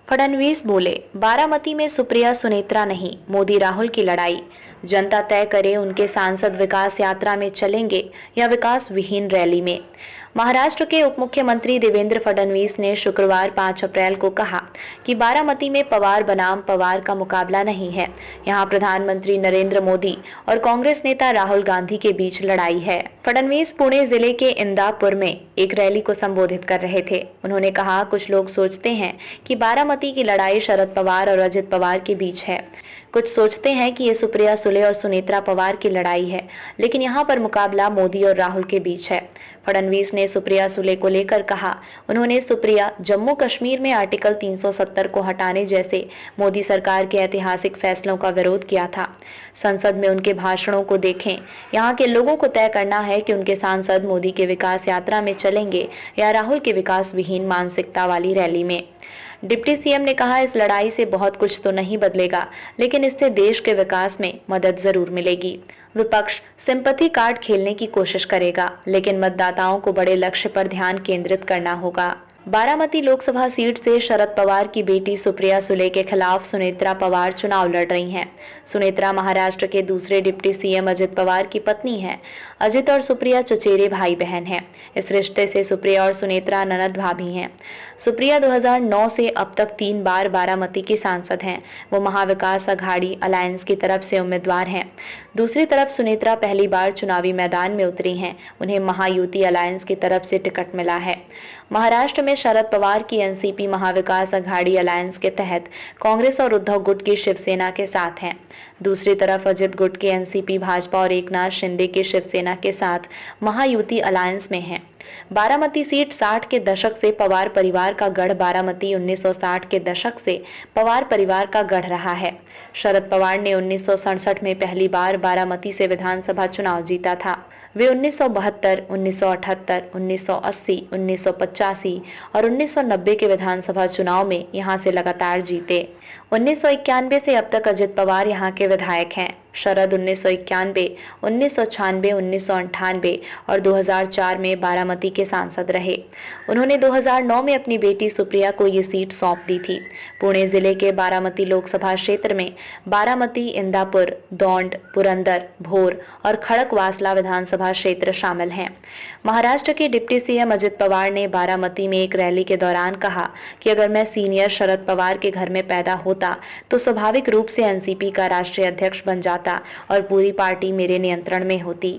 फडणवीस बोले, बारामती में सुप्रिया सुनेत्रा नहीं, मोदी राहुल की लड़ाई। जनता तय करे उनके सांसद विकास यात्रा में चलेंगे या विकास विहीन रैली में। महाराष्ट्र के उप मुख्यमंत्री देवेंद्र फडणवीस ने शुक्रवार 5 अप्रैल को कहा कि बारामती में पवार बनाम पवार का मुकाबला नहीं है। यहां प्रधानमंत्री नरेंद्र मोदी और कांग्रेस नेता राहुल गांधी के बीच लड़ाई है। फडणवीस पुणे जिले के इंदापुर में एक रैली को संबोधित कर रहे थे। उन्होंने कहा, कुछ लोग सोचते हैं कि बारामती की लड़ाई शरद पवार और अजित पवार के बीच है। कुछ सोचते हैं कि ये सुप्रिया सुले और सुनेत्रा पवार की लड़ाई है, लेकिन यहाँ पर मुकाबला मोदी और राहुल के बीच है। फडणवीस ने सुप्रिया सुले को लेकर कहा, उन्होंने सुप्रिया जम्मू कश्मीर में आर्टिकल 370 को हटाने जैसे मोदी सरकार के ऐतिहासिक फैसलों का विरोध किया था। संसद में उनके भाषणों को देखें। यहाँ के लोगों को तय करना है कि उनके सांसद मोदी के विकास यात्रा में चलेंगे या राहुल के विकास विहीन मानसिकता वाली रैली में। डिप्टी सीएम ने कहा, इस लड़ाई से बहुत कुछ तो नहीं बदलेगा, लेकिन इससे देश के विकास में मदद जरूर मिलेगी। विपक्ष सिंपैथी कार्ड खेलने की कोशिश करेगा, लेकिन मतदाताओं को बड़े लक्ष्य पर ध्यान केंद्रित करना होगा। बारामती लोकसभा सीट से शरद पवार की बेटी सुप्रिया सुले के खिलाफ सुनेत्रा पवार चुनाव लड़ रही हैं। सुनेत्रा महाराष्ट्र के दूसरे डिप्टी सीएम अजित पवार की पत्नी है। अजित और सुप्रिया चचेरे भाई बहन हैं। इस रिश्ते से सुप्रिया और सुनेत्रा ननद भाभी हैं। सुप्रिया 2009 से अब तक 3 बार बारामती की सांसद हैं। वो महाविकास अघाड़ी अलायंस की तरफ से उम्मीदवार हैं। दूसरी तरफ सुनेत्रा पहली बार चुनावी मैदान में उतरी हैं। उन्हें महायुति अलायंस की तरफ से टिकट मिला है। महाराष्ट्र में शरद पवार की एनसीपी महाविकास अघाड़ी अलायंस के तहत कांग्रेस और उद्धव गुट की शिवसेना के साथ हैं। दूसरी तरफ अजित गुट के एनसीपी भाजपा और एकनाथ शिंदे के शिवसेना के साथ महायुति अलायंस में है। बारामती सीट 60 के दशक से पवार परिवार का गढ़ बारामती 1960 के दशक से पवार परिवार का गढ़ रहा है। शरद पवार ने 1967 में पहली बार बारामती से विधानसभा चुनाव जीता था। वे 1972, 1978, 1980, 1985 और 1990 के विधानसभा चुनाव में यहां से लगातार जीते। 1991 से अब तक अजित पवार यहां के विधायक हैं। शरद 1991, 1996, 1998 और 2004 में बारामती के सांसद रहे। उन्होंने 2009 में अपनी बेटी सुप्रिया को ये सीट सौंप दी थी। पुणे जिले के बारामती लोकसभा क्षेत्र में बारामती, इंदापुर, दौंड, पुरंदर, भोर और खड़कवासला विधानसभा क्षेत्र शामिल हैं। महाराष्ट्र के डिप्टी सीएम अजित पवार ने बारामती में एक रैली के दौरान कहा कि अगर मैं सीनियर शरद पवार के घर में पैदा होता तो स्वाभाविक रूप से एनसीपी का राष्ट्रीय अध्यक्ष बन जाता और पूरी पार्टी मेरे नियंत्रण में होती।